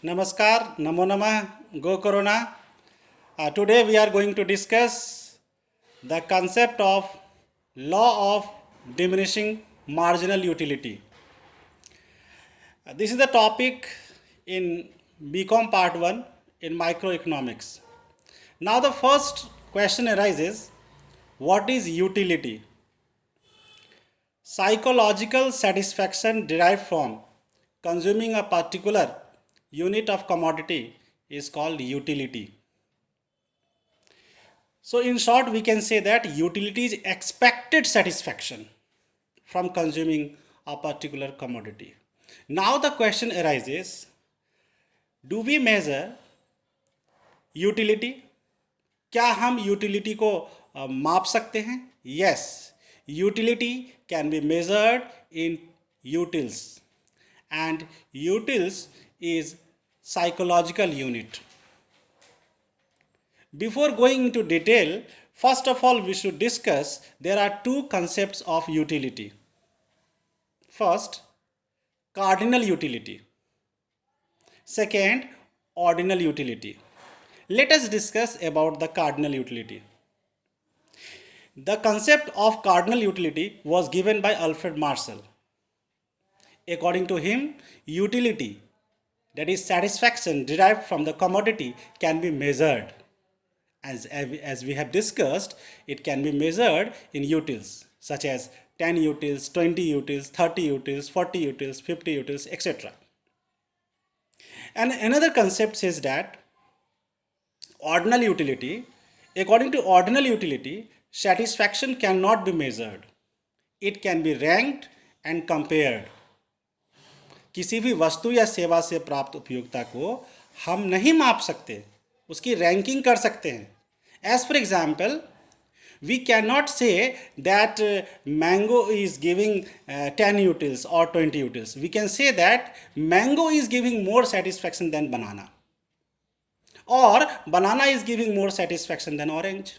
Namaskar, Namo Namah, Go Corona. Today we are going to discuss the concept of law of diminishing marginal utility. This is the topic in BCom Part 1 in microeconomics. Now the first question arises, what is utility? Psychological satisfaction derived from consuming a particular unit of commodity is called utility. So in short, we can say that utility is expected satisfaction from consuming a particular commodity. Now the question arises, do we measure utility? क्या हम utility को माप सकते हैं? Yes, utility can be measured in utils, and utils is psychological unit. Before going into detail, first of all we should discuss there are two concepts of utility. First, cardinal utility. Second, ordinal utility. Let us discuss about the cardinal utility. The concept of cardinal utility was given by Alfred Marshall. According to him, utility, that is satisfaction derived from the commodity, can be measured. As we have discussed, it can be measured in utils such as 10 utils, 20 utils, 30 utils, 40 utils, 50 utils, etc. And another concept says that ordinal utility, according to ordinal utility, satisfaction cannot be measured. It can be ranked and compared. किसी भी वस्तु या सेवा से प्राप्त उपयोगिता को हम नहीं माप सकते, उसकी रैंकिंग कर सकते हैं. As for example, we cannot say that mango is giving 10 utils or 20 utils. We can say that mango is giving more satisfaction than banana, or banana is giving more satisfaction than orange.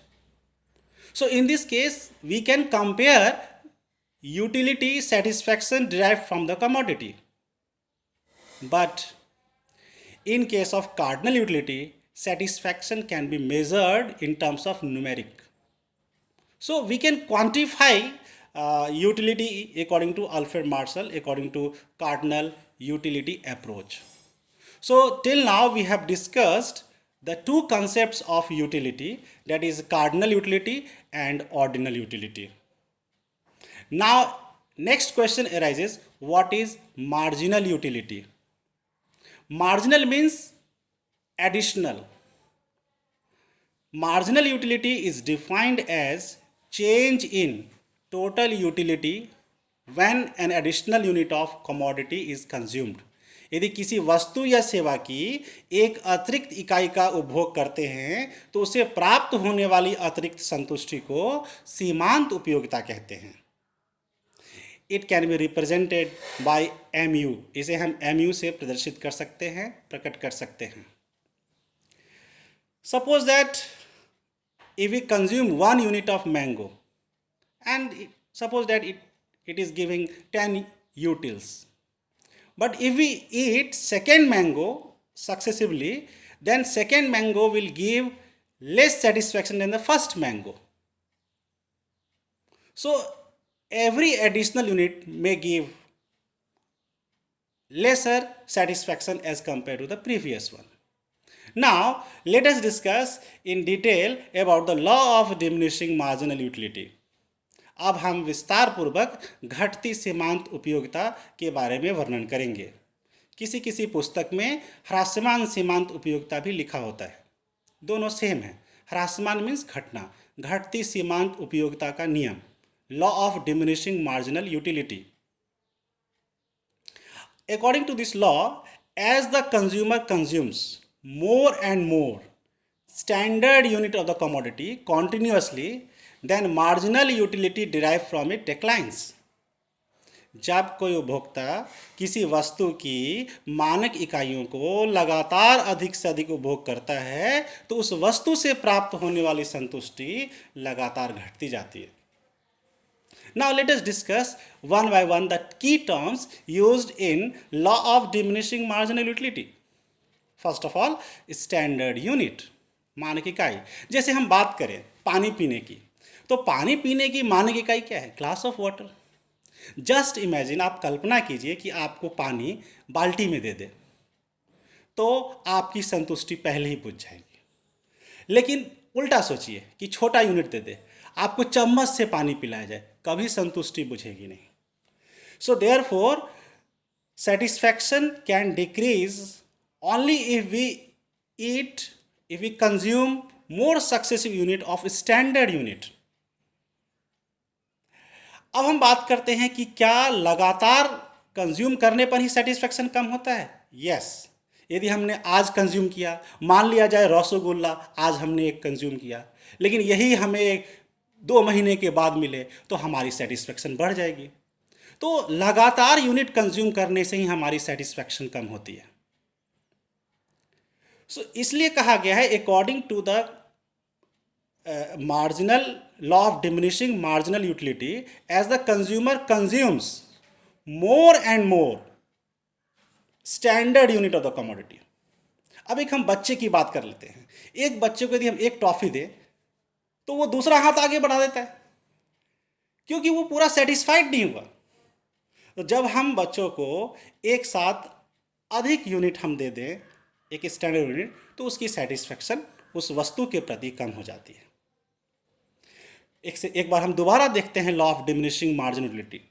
So in this case, we can compare utility satisfaction derived from the commodity. But in case of cardinal utility, satisfaction can be measured in terms of numeric. So we can quantify utility according to Alfred Marshall, according to cardinal utility approach. So till now we have discussed the two concepts of utility, that is cardinal utility and ordinal utility. Now next question arises, what is marginal utility? Marginal means additional. Marginal utility is defined as change in total utility when an additional unit of commodity is consumed. यदि किसी वस्तु या सेवा की एक अतिरिक्त इकाई का उपभोग करते हैं तो उसे प्राप्त होने वाली अतिरिक्त संतुष्टि को सीमांत उपयोगिता कहते हैं. It can be represented by mu. इसे हम mu से प्रदर्शित कर सकते हैं, प्रकट कर सकते हैं. Suppose that if we consume 1 unit of mango and suppose that it is giving 10 utils. But if we eat second mango successively, then second mango will give less satisfaction than the first mango. So every additional unit may give lesser satisfaction as compared to the previous one. Now let us discuss in detail about the law of diminishing marginal utility. अब हम विस्तार पूर्वक घटती सीमांत उपयोगिता के बारे में वर्णन करेंगे. किसी किसी पुस्तक में ह्रासमान सीमांत उपयोगिता भी लिखा होता है. दोनों सेम है. ह्रासमान मीन्स घटना, घटती सीमांत उपयोगिता का नियम, law of diminishing marginal utility. According to this law, as the consumer consumes more and more standard unit of the commodity continuously, then marginal utility derived from it declines. जब कोई उपभोक्ता किसी वस्तु की मानक इकाइयों को लगातार अधिक से अधिक उपभोग करता है तो उस वस्तु से प्राप्त होने वाली संतुष्टि लगातार घटती जाती है. Now let us discuss one by one the key terms used in law of diminishing marginal utility. First of all standard unit, मानक इकाई। जैसे हम बात करें पानी पीने की, तो पानी पीने की मानक इकाई क्या है? Glass of water. Just imagine, आप कल्पना कीजिए कि आपको पानी बाल्टी में दे दे, तो आपकी संतुष्टि पहले ही बुझ जाएगी। लेकिन उल्टा सोचिए कि छोटा यूनिट दे दे, आपको चम्मच से पानी पिलाया जाए, कभी संतुष्टि बुझेगी नहीं। So therefore satisfaction can decrease only if we consume more successive unit of standard unit. अब हम बात करते हैं कि क्या लगातार कंज्यूम करने पर ही सेटिस्फैक्शन कम होता है? यस। यदि हमने आज कंज्यूम किया, मान लिया जाए रसगुल्ला आज हमने एक कंज्यूम किया, लेकिन यही हमें 2 महीने के बाद मिले, तो हमारी सेटिस्फैक्शन बढ़ जाएगी। तो लगातार यूनिट कंज्यूम करने से ही हमारी सेटिस्फैक्शन कम होती है। इसलिए कहा गया है according to the marginal law of diminishing marginal utility, as the consumer consumes more and more standard unit of the commodity. अब एक हम बच्चे की बात कर लेते हैं। एक बच्चे को यदि हम एक टॉफी दें, तो वो दूसरा हाथ आगे बढ़ा देता है, क्योंकि वो पूरा सेटिस्फाइड नहीं हुआ। तो जब हम बच्चों को एक साथ अधिक यूनिट हम दे दें, एक स्टैंडर्ड यूनिट, तो उसकी सेटिस्फैक्शन उस वस्तु के प्रति कम हो जाती है। एक बार हम दोबारा देखते हैं law of diminishing marginality.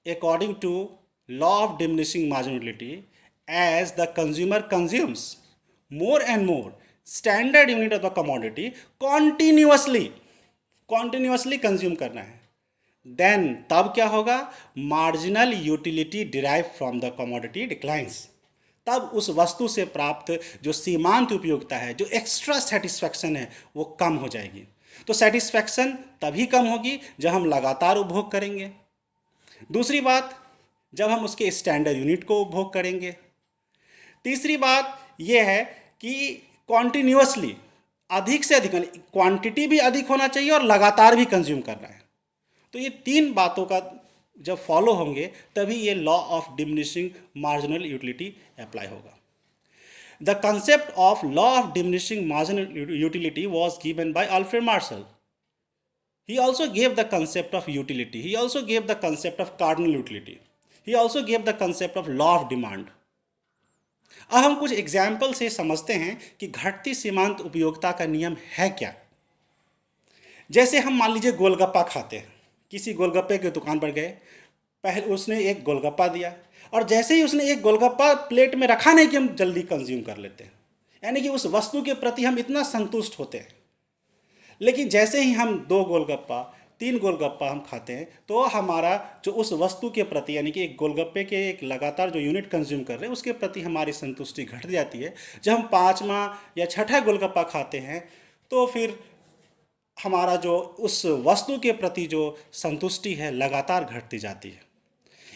According to law of diminishing marginality, as the consumer consumes more and more standard unit of the commodity, continuously consume करना है, देन तब क्या होगा? Marginal utility derive from the commodity declines. तब उस वस्तु से प्राप्त जो सीमांत उपयोगिता है, जो एक्स्ट्रा सेटिस्फैक्शन है, वो कम हो जाएगी। तो सेटिस्फैक्शन तभी कम होगी जब हम लगातार उपभोग करेंगे। दूसरी बात, जब हम उसके स्टैंडर्ड यूनिट को उपभोग करेंगे। तीसरी बात यह है कि कॉन्टिन्यूअसली, अधिक से अधिक, क्वांटिटी भी अधिक होना चाहिए और लगातार भी कंज्यूम करना है। तो ये 3 बातों का जब फॉलो होंगे, तभी ये law of diminishing marginal utility apply होगा। The concept of law of diminishing marginal utility was given by Alfred Marshall. He also gave the concept of utility. He also gave the concept of cardinal utility. He also gave the concept of law of demand. अब हम कुछ example से समझते हैं कि घटती सीमांत उपयोगिता का नियम है क्या। जैसे हम मान लीजिए गोलगप्पा खाते हैं, किसी गोलगप्पे की दुकान पर गए, पहले उसने एक गोलगप्पा दिया, और जैसे ही उसने एक गोलगप्पा प्लेट में रखा नहीं कि हम जल्दी कंज्यूम कर लेते हैं, यानी कि उस वस्तु के प्रति हम इतना संतुष्ट होते हैं। लेकिन जैसे ही हम 2 गोलगप्पा 3 गोलगप्पा हम खाते हैं, तो हमारा जो उस वस्तु के प्रति, यानी कि एक गोलगप्पे के एक लगातार जो यूनिट कंज्यूम कर रहे हैं, उसके प्रति हमारी संतुष्टि घट जाती है। जब हम 5वां या 6ठा गोलगप्पा खाते हैं, तो फिर हमारा जो उस वस्तु के प्रति जो संतुष्टि है लगातार घटती जाती है।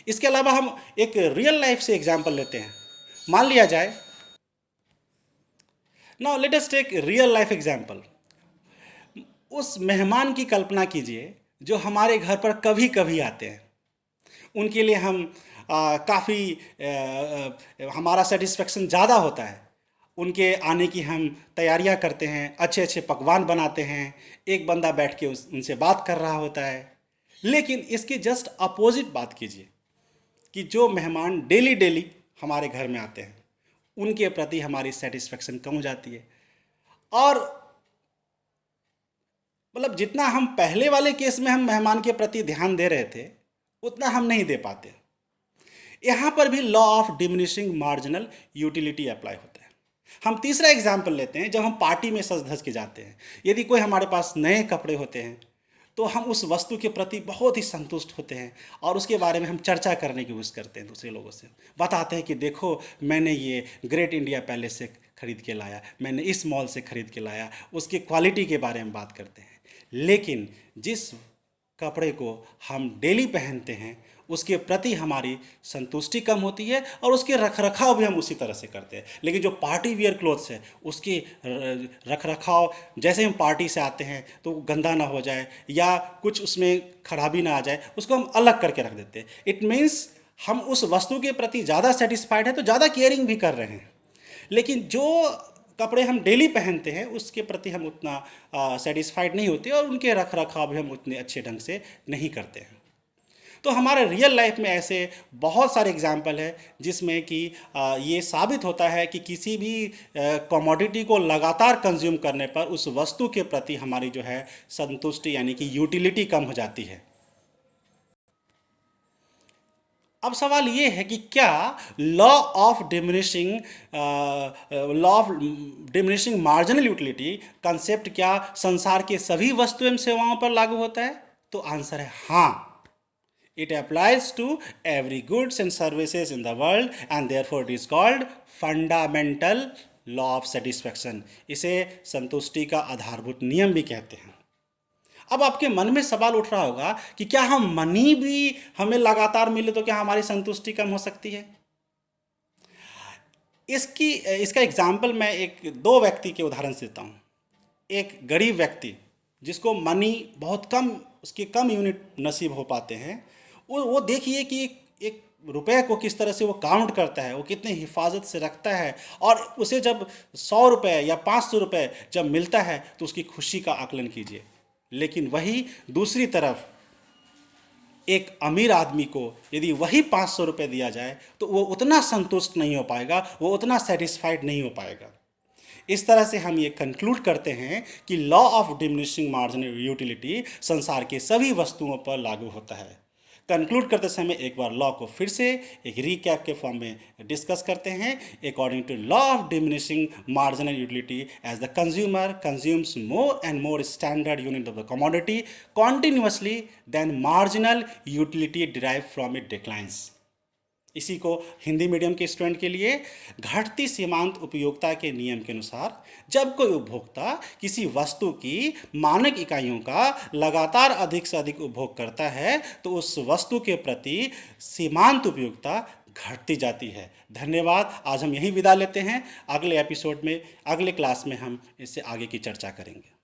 इसके अलावा हम एक रियल लाइफ से एग्जाम्पल लेते हैं। मान लिया जाए, now let us take real life example. उस मेहमान की कल्पना कीजिए जो हमारे घर पर कभी कभी आते हैं। उनके लिए हम काफ़ी हमारा सेटिस्फेक्शन ज़्यादा होता है। उनके आने की हम तैयारियां करते हैं, अच्छे अच्छे पकवान बनाते हैं, एक बंदा बैठ के उनसे बात कर रहा होता है। लेकिन इसके जस्ट अपोजिट बात कीजिए कि जो मेहमान डेली डेली हमारे घर में आते हैं, उनके प्रति हमारी सेटिस्फेक्शन कम हो जाती है। और मतलब जितना हम पहले वाले केस में हम मेहमान के प्रति ध्यान दे रहे थे, उतना हम नहीं दे पाते। यहाँ पर भी law of diminishing marginal utility apply होता है। हम तीसरा एग्जाम्पल लेते हैं। जब हम पार्टी में सज धज के जाते हैं, यदि कोई हमारे पास नए कपड़े होते हैं, तो हम उस वस्तु के प्रति बहुत ही संतुष्ट होते हैं और उसके बारे में हम चर्चा करने की कोशिश करते हैं, दूसरे लोगों से बताते हैं कि देखो मैंने ये ग्रेट इंडिया पैलेस से खरीद के लाया, मैंने इस मॉल से खरीद के लाया, उसकी क्वालिटी के बारे में बात करते हैं। लेकिन जिस कपड़े को हम डेली पहनते हैं, उसके प्रति हमारी संतुष्टि कम होती है और उसके रखरखाव भी हम उसी तरह से करते हैं। लेकिन जो पार्टी वियर क्लोथ्स है, उसके रखरखाव, जैसे हम पार्टी से आते हैं तो गंदा ना हो जाए या कुछ उसमें खराबी ना आ जाए, उसको हम अलग करके रख देते हैं। इट मीन्स हम उस वस्तु के प्रति ज़्यादा सेटिस्फाइड है तो ज़्यादा केयरिंग भी कर रहे हैं। लेकिन जो कपड़े हम डेली पहनते हैं उसके प्रति हम उतना सेटिस्फाइड नहीं होते और उनके रख रखाव भी हम उतने अच्छे ढंग से नहीं करते हैं। तो हमारे रियल लाइफ में ऐसे बहुत सारे एग्जाम्पल है जिसमें कि ये साबित होता है कि किसी भी कमोडिटी को लगातार कंज्यूम करने पर उस वस्तु के प्रति हमारी जो है संतुष्टि यानी कि यूटिलिटी कम हो जाती है। अब सवाल ये है कि क्या law of diminishing marginal utility concept क्या संसार के सभी वस्तु एवं सेवाओं पर लागू होता है? तो आंसर है हाँ। It applies to every goods and services in the world and therefore it is called fundamental law of satisfaction. इसे संतुष्टि का आधारभूत नियम भी कहते हैं। अब आपके मन में सवाल उठ रहा होगा कि क्या हम मनी भी हमें लगातार मिले तो क्या हमारी संतुष्टि कम हो सकती है? इसका एग्जाम्पल मैं दो व्यक्ति के उदाहरण से देता हूँ। एक गरीब व्यक्ति जिसको मनी बहुत कम, उसके कम यूनिट नसीब हो पाते हैं, वो देखिए कि एक रुपये को किस तरह से वो काउंट करता है, वो कितने हिफाजत से रखता है, और उसे जब 100 रुपये या 500 रुपये जब मिलता है तो उसकी खुशी का आकलन कीजिए। लेकिन वही दूसरी तरफ एक अमीर आदमी को यदि वही 500 रुपये दिया जाए तो वो उतना संतुष्ट नहीं हो पाएगा, वो उतना सेटिस्फाइड नहीं हो पाएगा। इस तरह से हम ये कंक्लूड करते हैं कि law of diminishing marginal utility संसार के सभी वस्तुओं पर लागू होता है। कंक्लूड करते समय एक बार लॉ को फिर से एक रीकैप के फॉर्म में डिस्कस करते हैं। According to law of diminishing marginal utility, as the consumer consumes more and more standard unit of the commodity continuously, then marginal utility derive from it declines. इसी को हिंदी मीडियम के student के लिए, घटती सीमांत उपयोगिता के नियम के अनुसार जब कोई उपभोक्ता किसी वस्तु की मानक इकाइयों का लगातार अधिक से अधिक उपभोग करता है तो उस वस्तु के प्रति सीमांत उपयोगिता घटती जाती है। धन्यवाद। आज हम यही विदा लेते हैं। अगले एपिसोड में, अगले क्लास में हम इससे आगे की चर्चा करेंगे।